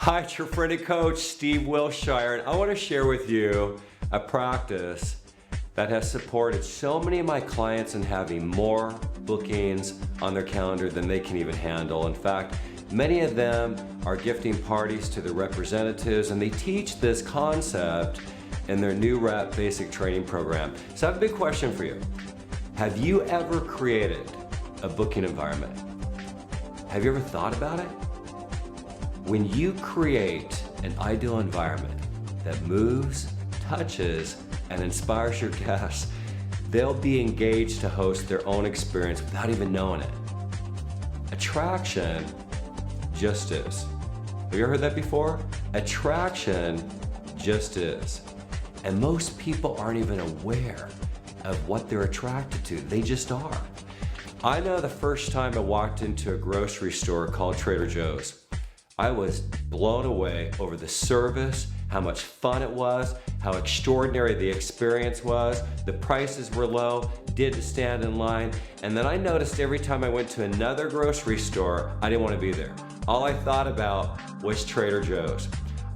Hi, it's your friend and coach, Steve Wiltshire, and I want to share with you a practice that has supported so many of my clients in having more bookings on their calendar than they can even handle. In fact, many of them are gifting parties to their representatives, and they teach this concept in their new rep basic training program. So I have a big question for you. Have you ever created a booking environment? Have you ever thought about it? When you create an ideal environment that moves, touches, and inspires your guests, they'll be engaged to host their own experience without even knowing it. Attraction just is. Have you ever heard that before? Attraction just is. And most people aren't even aware of what they're attracted to. They just are. I know the first time I walked into a grocery store called Trader Joe's, I was blown away over the service, how much fun it was, how extraordinary the experience was. The prices were low, didn't stand in line, and then I noticed every time I went to another grocery store, I didn't want to be there. All I thought about was Trader Joe's.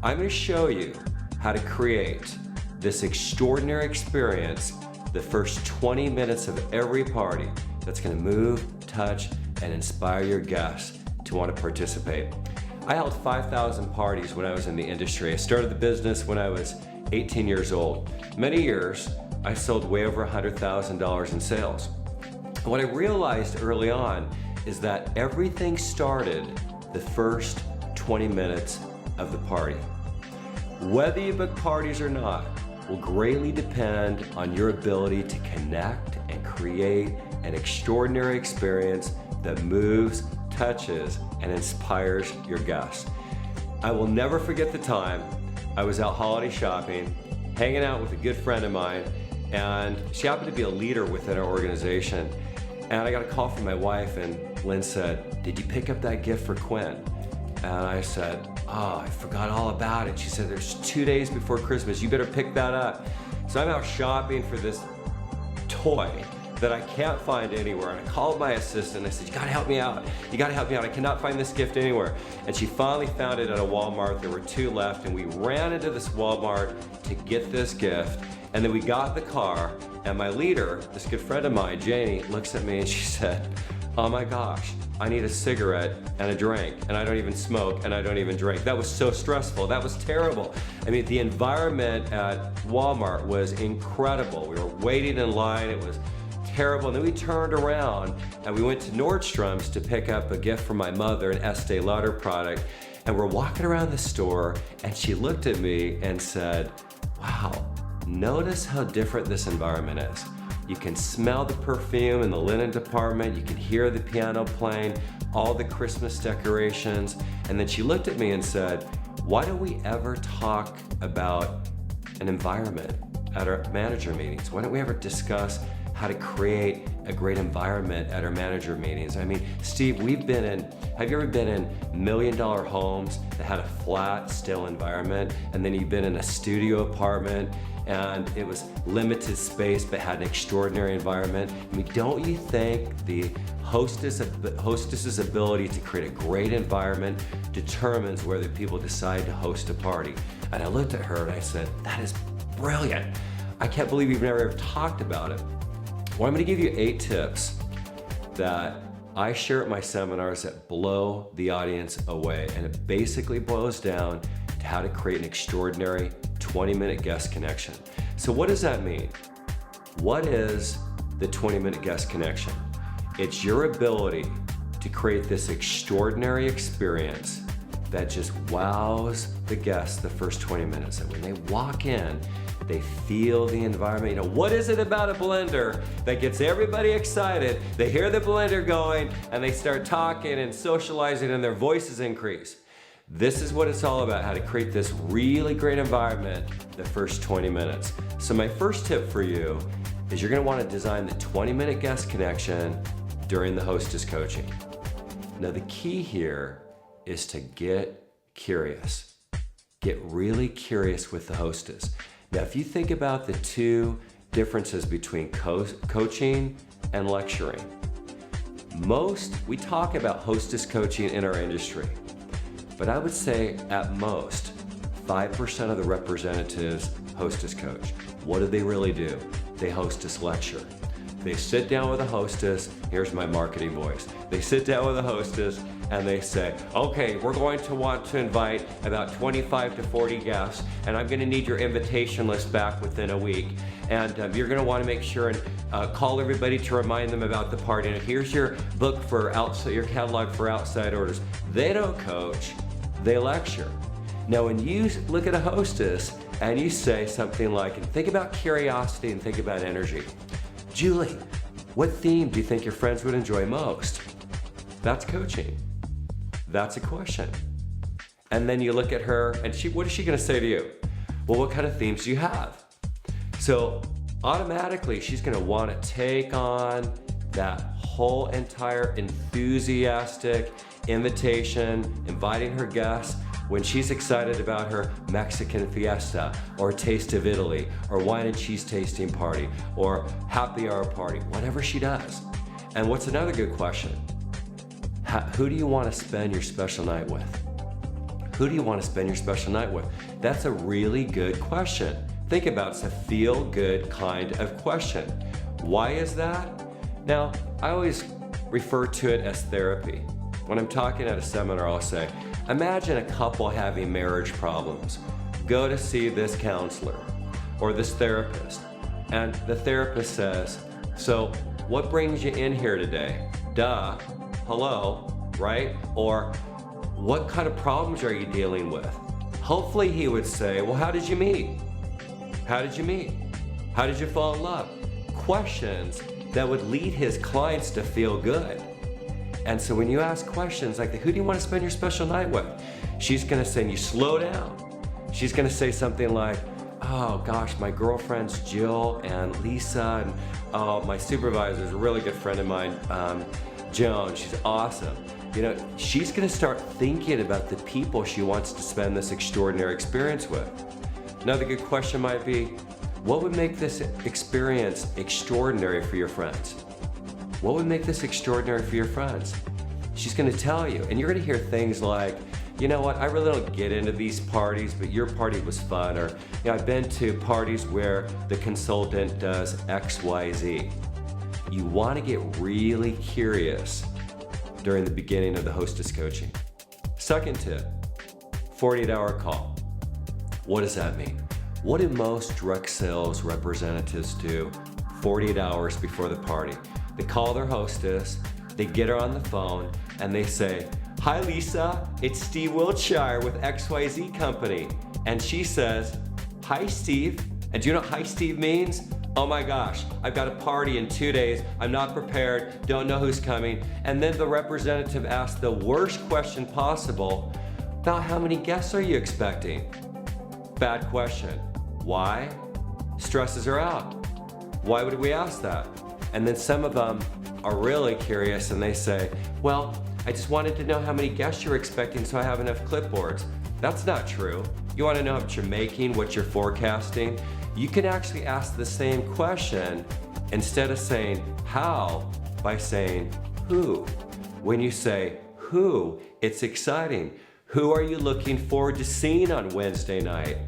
I'm going to show you how to create this extraordinary experience the first 20 minutes of every party that's going to move, touch, and inspire your guests to want to participate. I held 5,000 parties when I was in the industry. I started the business when I was 18 years old. Many years, I sold way over $100,000 in sales. What I realized early on is that everything started the first 20 minutes of the party. Whether you book parties or not will greatly depend on your ability to connect and create an extraordinary experience that moves, touches, and inspires your guests. I will never forget the time I was out holiday shopping, hanging out with a good friend of mine, and she happened to be a leader within our organization. And I got a call from my wife, and Lynn said, "Did you pick up that gift for Quinn?" And I said, "Oh, I forgot all about it." She said, "There's 2 days before Christmas, you better pick that up." So I'm out shopping for this toy that I can't find anywhere. And I called my assistant. I said, "You gotta help me out. You gotta help me out. I cannot find this gift anywhere." And she finally found it at a Walmart. There were 2 left, and we ran into this Walmart to get this gift. And then we got in the car, and my leader, this good friend of mine, Janie, looks at me and she said, "Oh my gosh, I need a cigarette and a drink, and I don't even smoke and I don't even drink." That was so stressful. That was terrible. I mean, the environment at Walmart was incredible. We were waiting in line. It was terrible. And then we turned around and we went to Nordstrom's to pick up a gift for my mother, an Estee Lauder product. And we're walking around the store, and she looked at me and said, "Wow, notice how different this environment is. You can smell the perfume in the linen department. You can hear the piano playing, all the Christmas decorations." And then she looked at me and said, "Why don't we ever talk about an environment at our manager meetings? Why don't we ever discuss how to create a great environment at our manager meetings?" I mean, Steve, have you ever been in $1 million homes that had a flat, still environment, and then you've been in a studio apartment and it was limited space but had an extraordinary environment? I mean, don't you think the hostess's ability to create a great environment determines whether people decide to host a party? And I looked at her and I said, "That is brilliant. I can't believe you've never ever talked about it." Well, I'm going to give you 8 tips that I share at my seminars that blow the audience away. And it basically boils down to how to create an extraordinary 20-minute guest connection. So what does that mean? What is the 20-minute guest connection? It's your ability to create this extraordinary experience that just wows the guests the first 20 minutes. And when they walk in, they feel the environment. You know, what is it about a blender that gets everybody excited? They hear the blender going and they start talking and socializing and their voices increase. This is what it's all about, how to create this really great environment the first 20 minutes. So my first tip for you is you're gonna wanna design the 20-minute guest connection during the hostess coaching. Now the key here is to get curious. Get really curious with the hostess. Now, if you think about the 2 differences between coaching and lecturing, we talk about hostess coaching in our industry, but I would say at most 5% of the representatives hostess coach. What do they really do? They hostess lecture. They sit down with a hostess, here's my marketing voice. They sit down with a hostess and they say, okay, we're going to want to invite about 25 to 40 guests, and I'm gonna need your invitation list back within a week. And you're gonna wanna make sure and call everybody to remind them about the party. And here's your book for your catalog for outside orders. They don't coach, they lecture. Now, when you look at a hostess and you say something like, and think about curiosity and think about energy. Julie, what theme do you think your friends would enjoy most? That's coaching. That's a question. And then you look at her and what is she gonna say to you? Well, what kind of themes do you have? So automatically she's gonna wanna take on that whole entire enthusiastic invitation, inviting her guests when she's excited about her Mexican fiesta or Taste of Italy or wine and cheese tasting party or happy hour party, whatever she does. And what's another good question? Who do you want to spend your special night with? Who do you want to spend your special night with? That's a really good question. Think about it. It's a feel-good kind of question. Why is that? Now, I always refer to it as therapy. When I'm talking at a seminar, I'll say, imagine a couple having marriage problems. Go to see this counselor or this therapist. And the therapist says, so what brings you in here today? Duh, hello, right? Or what kind of problems are you dealing with? Hopefully he would say, well, how did you meet? How did you meet? How did you fall in love? Questions that would lead his clients to feel good. And so when you ask questions like, who do you want to spend your special night with? She's gonna say, you slow down. She's gonna say something like, oh gosh, my girlfriends Jill and Lisa, and my supervisor's a really good friend of mine, Joan, she's awesome. You know, she's gonna start thinking about the people she wants to spend this extraordinary experience with. Another good question might be, what would make this experience extraordinary for your friends? What would make this extraordinary for your friends? She's gonna tell you, and you're gonna hear things like, you know what, I really don't get into these parties, but your party was fun, or you know, I've been to parties where the consultant does X, Y, Z. You wanna get really curious during the beginning of the hostess coaching. Second tip, 48-hour call. What does that mean? What do most direct sales representatives do 48 hours before the party? They call their hostess, they get her on the phone, and they say, hi Lisa, it's Steve Wiltshire with XYZ Company. And she says, hi Steve. And do you know what hi Steve means? Oh my gosh, I've got a party in 2 days, I'm not prepared, don't know who's coming. And then the representative asks the worst question possible, about how many guests are you expecting? Bad question. Why? Stresses her out. Why would we ask that? And then some of them are really curious and they say, well, I just wanted to know how many guests you're expecting so I have enough clipboards. That's not true. You want to know what you're making, what you're forecasting? You can actually ask the same question instead of saying how, by saying who. When you say who, it's exciting. Who are you looking forward to seeing on Wednesday night?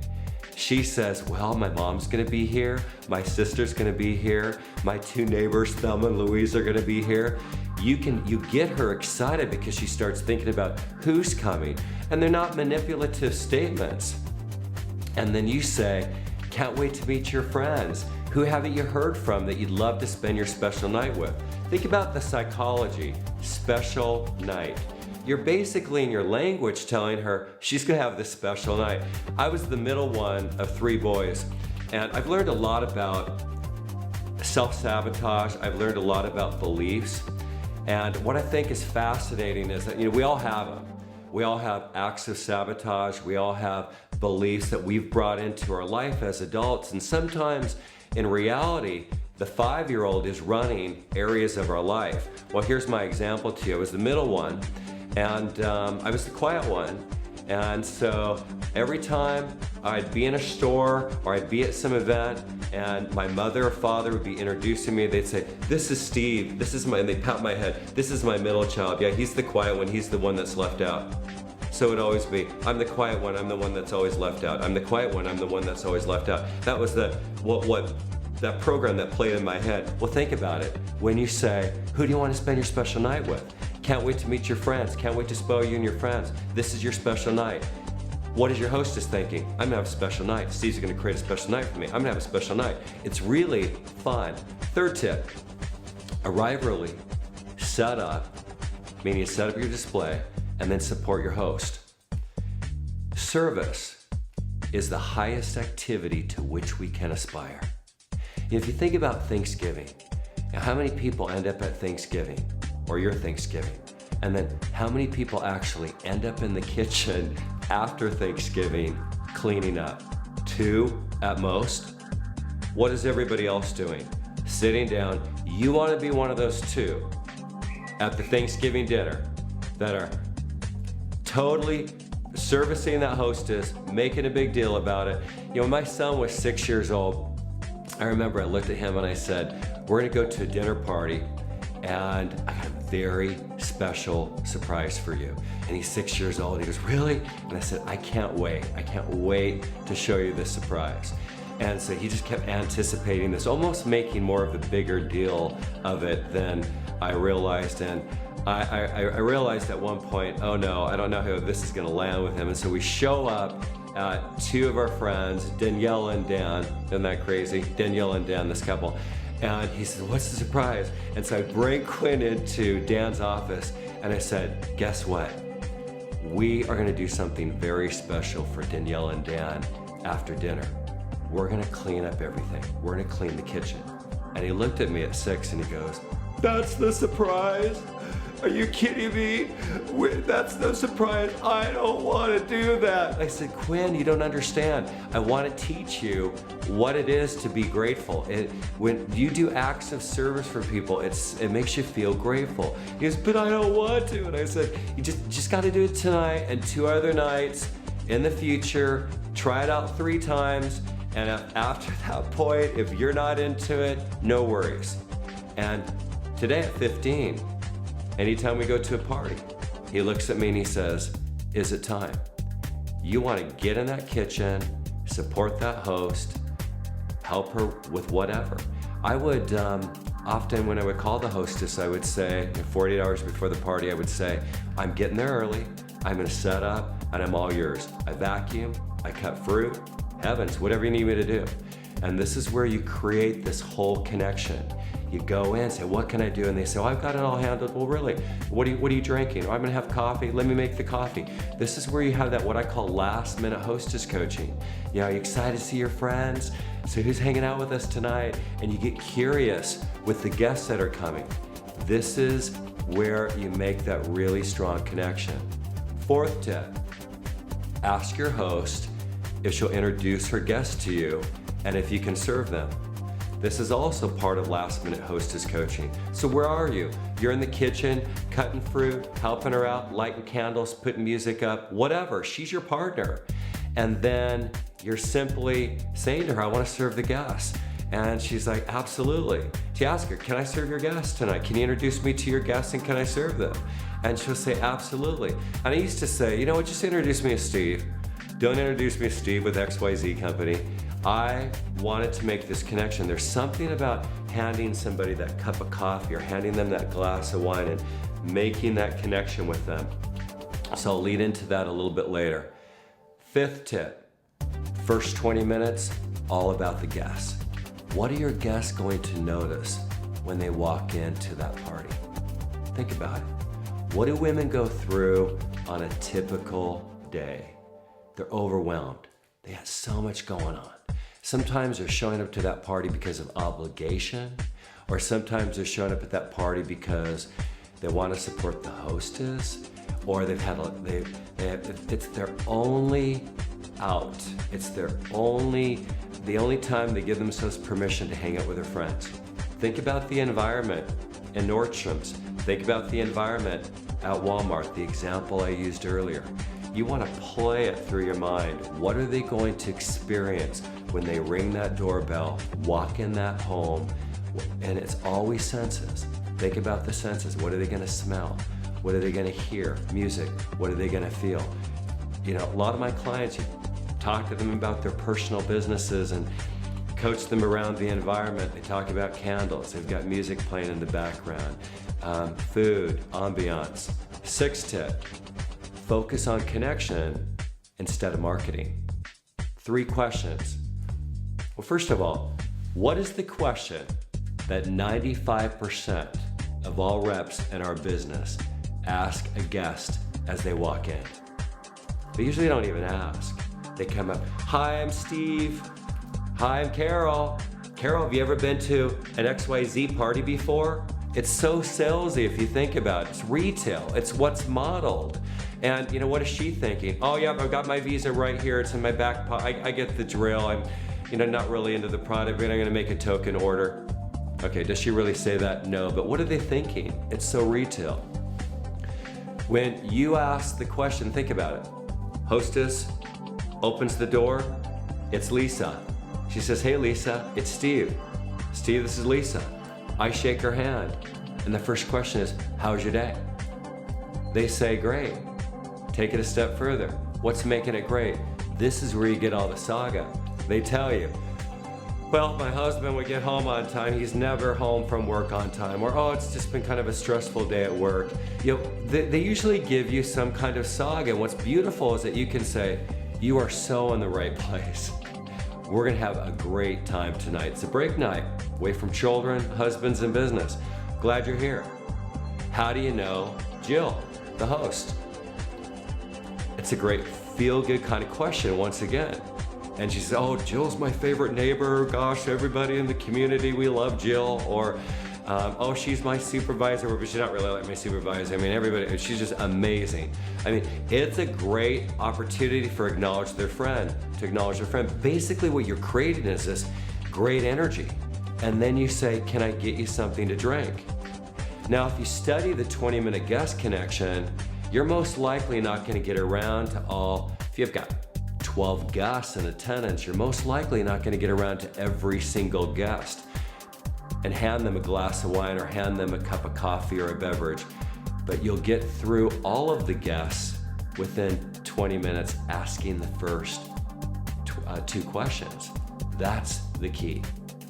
She says, well, my mom's gonna be here, my sister's gonna be here, my two neighbors, Thelma and Louise, are gonna be here. You get her excited because she starts thinking about who's coming, and they're not manipulative statements. And then you say, can't wait to meet your friends. Who haven't you heard from that you'd love to spend your special night with? Think about the psychology, special night. You're basically in your language telling her she's gonna have this special night. I was the middle one of 3 boys, and I've learned a lot about self-sabotage. I've learned a lot about beliefs. And what I think is fascinating is that, you know, we all have them. We all have acts of sabotage. We all have beliefs that we've brought into our life as adults. And sometimes in reality, the 5-year-old is running areas of our life. Well, here's my example to you. I was the middle one. And I was the quiet one. And so every time I'd be in a store or I'd be at some event and my mother or father would be introducing me, they'd say, this is Steve, and they'd pat my head, this is my middle child. Yeah, he's the quiet one, he's the one that's left out. So it'd always be, I'm the quiet one, I'm the one that's always left out. I'm the quiet one, I'm the one that's always left out. That was that program that played in my head. Well, think about it. When you say, who do you want to spend your special night with? Can't wait to meet your friends. Can't wait to spoil you and your friends. This is your special night. What is your hostess thinking? I'm gonna have a special night. Steve's gonna create a special night for me. I'm gonna have a special night. It's really fun. Third tip, arrive early, set up, meaning set up your display, and then support your host. Service is the highest activity to which we can aspire. If you think about Thanksgiving, now how many people end up at Thanksgiving or your Thanksgiving? And then how many people actually end up in the kitchen after Thanksgiving cleaning up? 2 at most. What is everybody else doing? Sitting down. You want to be one of those 2 at the Thanksgiving dinner that are totally servicing that hostess, making a big deal about it. You know, when my son was 6 years old, I remember I looked at him and I said, we're gonna go to a dinner party and I got a very special surprise for you. And he's 6 years old. He goes, really? And I said, I can't wait. I can't wait to show you this surprise. And so he just kept anticipating this, almost making more of a bigger deal of it than I realized. And I realized at one point, oh no, I don't know how this is gonna land with him. And so we show up at 2 of our friends, Danielle and Dan. Isn't that crazy? Danielle and Dan, this couple. And he said, what's the surprise? And so I bring Quinn into Dan's office and I said, guess what? We are gonna do something very special for Danielle and Dan after dinner. We're gonna clean up everything. We're gonna clean the kitchen. And he looked at me at 6 and he goes, that's the surprise? Are you kidding me? That's no surprise. I don't want to do that. I said, Quinn, you don't understand. I want to teach you what it is to be grateful. When you do acts of service for people, it makes you feel grateful. He goes, but I don't want to. And I said, you just got to do it tonight and 2 other nights in the future. Try it out 3 times. And after that point, if you're not into it, no worries. And today at 15, anytime we go to a party, he looks at me and he says, is it time? You want to get in that kitchen, support that host, help her with whatever. I would often, when I would call the hostess, I would say, 48 hours before the party, I would say, I'm getting there early, I'm going to set up, and I'm all yours. I vacuum, I cut fruit, heavens, whatever you need me to do. And this is where you create this whole connection. You go in, say, what can I do? And they say, oh, I've got it all handled. Well, really, what are you drinking? Oh, I'm gonna have coffee. Let me make the coffee. This is where you have that, what I call last minute hostess coaching. You know, are you excited to see your friends? So who's hanging out with us tonight? And you get curious with the guests that are coming. This is where you make that really strong connection. 4th tip, ask your host if she'll introduce her guests to you and if you can serve them. This is also part of last minute hostess coaching. So where are you? You're in the kitchen, cutting fruit, helping her out, lighting candles, putting music up, whatever. She's your partner. And then you're simply saying to her, I want to serve the guests. And she's like, absolutely. You ask her, can I serve your guests tonight? Can you introduce me to your guests and can I serve them? And she'll say, absolutely. And I used to say, you know what, just introduce me as Steve. Don't introduce me as Steve with XYZ Company. I wanted to make this connection. There's something about handing somebody that cup of coffee or handing them that glass of wine and making that connection with them. So I'll lead into that a little bit later. 5th tip, first 20 minutes, all about the guests. What are your guests going to notice when they walk into that party? Think about it. What do women go through on a typical day? They're overwhelmed. They have so much going on. Sometimes they're showing up to that party because of obligation, or sometimes they're showing up at that party because they want to support the hostess, or it's their only out. It's the only time they give themselves permission to hang out with their friends. Think about the environment in Nordstrom's. Think about the environment at Walmart, the example I used earlier. You want to play it through your mind. What are they going to experience when they ring that doorbell, walk in that home? And it's always senses. Think about the senses. What are they going to smell? What are they gonna hear? Music. What are they gonna feel? You know, a lot of my clients, you talk to them about their personal businesses and coach them around the environment. They talk about candles. They've got music playing in the background. Food, ambiance. 6th tip, focus on connection instead of marketing. 3 questions. Well, first of all, what is the question that 95% of all reps in our business ask a guest as they walk in? They usually don't even ask. They come up, hi, I'm Steve. Hi, I'm Carol. Carol, have you ever been to an XYZ party before? It's so salesy if you think about it. It's retail. It's what's modeled. And you know, what is she thinking? Oh yeah, I've got my Visa right here. It's in my back pocket. I get the drill. I'm, not really into the product, but I'm gonna make a token order. Okay, does she really say that? No, but what are they thinking? It's so retail. When you ask the question, think about it. Hostess opens the door. It's Lisa. She says, hey Lisa, it's Steve. Steve, this is Lisa. I shake her hand. And the first question is, how's your day? They say, great. Take it a step further. What's making it great? This is where you get all the saga. They tell you, well, my husband would get home on time. He's never home from work on time. Or, oh, it's just been kind of a stressful day at work. They usually give you some kind of saga. And what's beautiful is that you can say, you are so in the right place. We're gonna have a great time tonight. It's a break night, away from children, husbands, and business. Glad you're here. How do you know Jill, the host? It's a great feel-good kind of question once again. And she says, oh, Jill's my favorite neighbor. Gosh, everybody in the community, we love Jill. Or, oh, she's my supervisor, but she's not really like my supervisor. I mean, everybody, she's just amazing. I mean, it's a great opportunity for to acknowledge their friend. Basically what you're creating is this great energy. And then you say, can I get you something to drink? Now, if you study the 20-minute guest connection, you're most likely not gonna get around to all, if you've got 12 guests in attendance, you're most likely not gonna get around to every single guest and hand them a glass of wine or hand them a cup of coffee or a beverage. But you'll get through all of the guests within 20 minutes asking the first 2 questions. That's the key.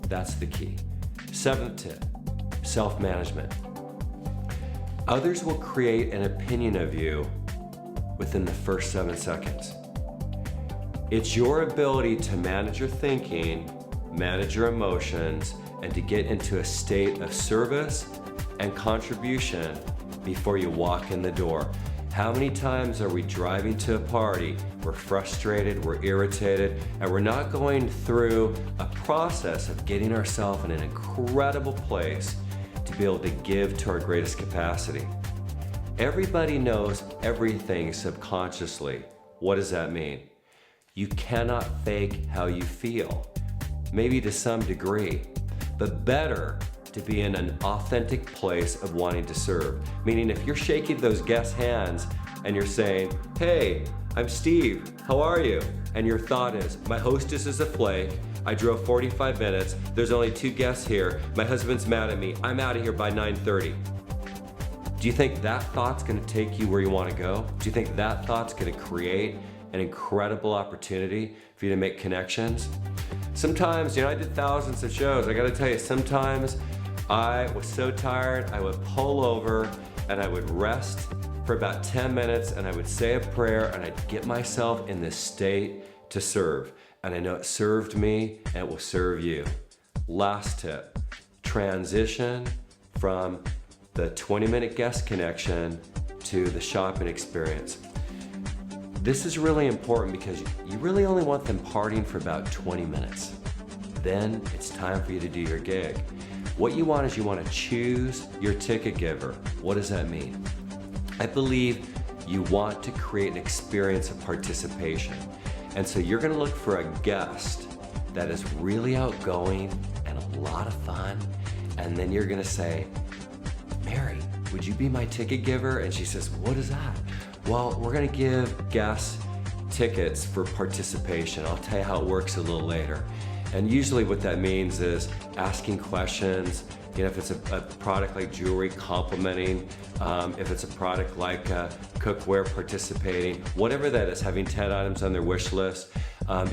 That's the key. 7th tip, self-management. Others will create an opinion of you within the first 7 seconds. It's your ability to manage your thinking, manage your emotions, and to get into a state of service and contribution before you walk in the door. How many times are we driving to a party, we're frustrated, we're irritated, and we're not going through a process of getting ourselves in an incredible place to be able to give to our greatest capacity? Everybody knows everything subconsciously. What does that mean? You cannot fake how you feel. Maybe to some degree, but better to be in an authentic place of wanting to serve. Meaning if you're shaking those guests' hands and you're saying, hey, I'm Steve, how are you? And your thought is, my hostess is a flake, I drove 45 minutes, there's only 2 guests here, my husband's mad at me, I'm out of here by 9:30. Do you think that thought's gonna take you where you wanna go? Do you think that thought's gonna create an incredible opportunity for you to make connections? Sometimes, I did thousands of shows. I gotta tell you, sometimes I was so tired, I would pull over and I would rest for about 10 minutes and I would say a prayer and I'd get myself in this state to serve. And I know it served me and it will serve you. Last tip, transition from the 20-minute guest connection to the shopping experience. This is really important because you really only want them partying for about 20 minutes. Then it's time for you to do your gig. What you want is you want to choose your ticket giver. What does that mean? I believe you want to create an experience of participation. And so you're going to look for a guest that is really outgoing and a lot of fun. And then you're going to say, Mary, would you be my ticket giver? And she says, what is that? Well, we're gonna give guests tickets for participation. I'll tell you how it works a little later. And usually what that means is asking questions. You know, if it's a product like jewelry, complimenting. If it's a product like cookware, participating. Whatever that is, having 10 items on their wish list.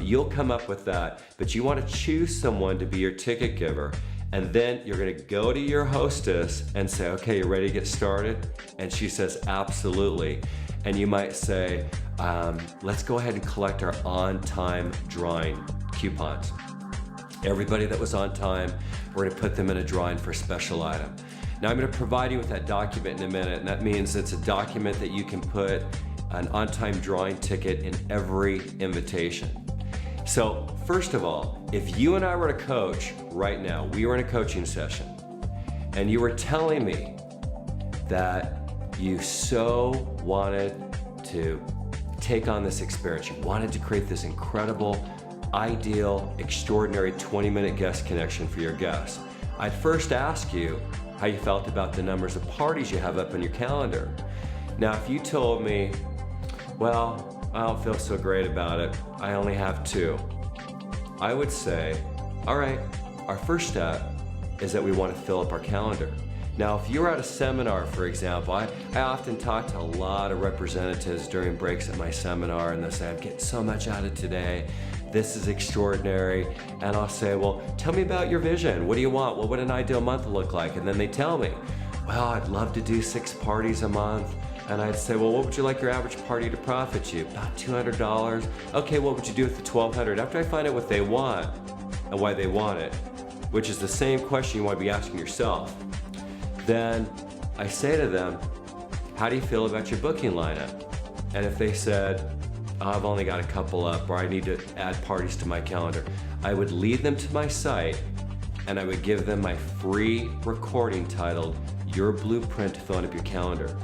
You'll come up with that, but you want to choose someone to be your ticket giver. And then you're going to go to your hostess and say, okay, you ready to get started? And she says, absolutely. And you might say, let's go ahead and collect our on-time drawing coupons. Everybody that was on time, we're going to put them in a drawing for a special item. Now I'm going to provide you with that document in a minute, and that means it's a document that you can put an on-time drawing ticket in every invitation. So first of all, if you and I were to coach right now, we were in a coaching session, and you were telling me that you so wanted to take on this experience, you wanted to create this incredible, ideal, extraordinary 20-minute guest connection for your guests, I'd first ask you how you felt about the numbers of parties you have up on your calendar. Now, if you told me, well, I don't feel so great about it, I only have 2, I would say, all right, our first step is that we want to fill up our calendar. Now, if you're at a seminar, for example, I often talk to a lot of representatives during breaks at my seminar, and they'll say, I'm getting so much out of today. This is extraordinary. And I'll say, well, tell me about your vision. What do you want? What would an ideal month look like? And then they tell me, well, I'd love to do 6 parties a month. And I'd say, well, what would you like your average party to profit you? About $200. Okay, what would you do with the $1,200? After I find out what they want and why they want it, which is the same question you want to be asking yourself, then I say to them, how do you feel about your booking lineup? And if they said, oh, I've only got a couple up, or I need to add parties to my calendar, I would lead them to my site and I would give them my free recording titled, Your Blueprint to Filling Up Your Calendar.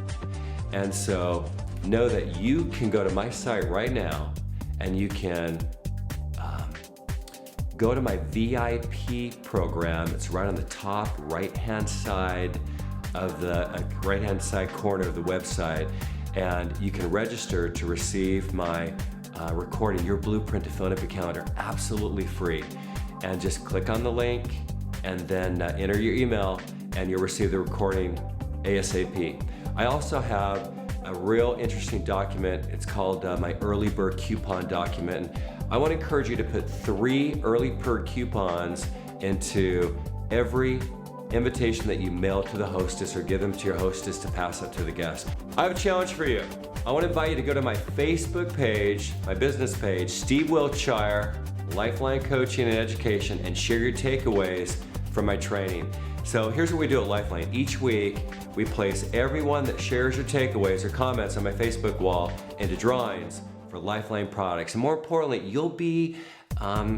And so know that you can go to my site right now and you can go to my VIP program. It's right on the top right-hand side of the right-hand side corner of the website, and you can register to receive my recording, Your Blueprint to Filling Up Your Calendar, absolutely free. And just click on the link and then enter your email and you'll receive the recording ASAP. I also have a real interesting document. It's called my early bird coupon document. I want to encourage you to put 3 early bird coupons into every invitation that you mail to the hostess or give them to your hostess to pass up to the guest. I have a challenge for you. I want to invite you to go to my Facebook page, my business page, Steve Wiltshire, Lifeline Coaching and Education, and share your takeaways from my training. So here's what we do at Lifeline. Each week, we place everyone that shares your takeaways or comments on my Facebook wall into drawings for Lifeline products. And more importantly, you'll be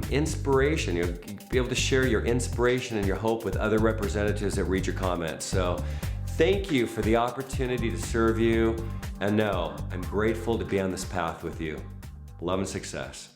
inspiration. You'll be able to share your inspiration and your hope with other representatives that read your comments. So thank you for the opportunity to serve you. And no, I'm grateful to be on this path with you. Love and success.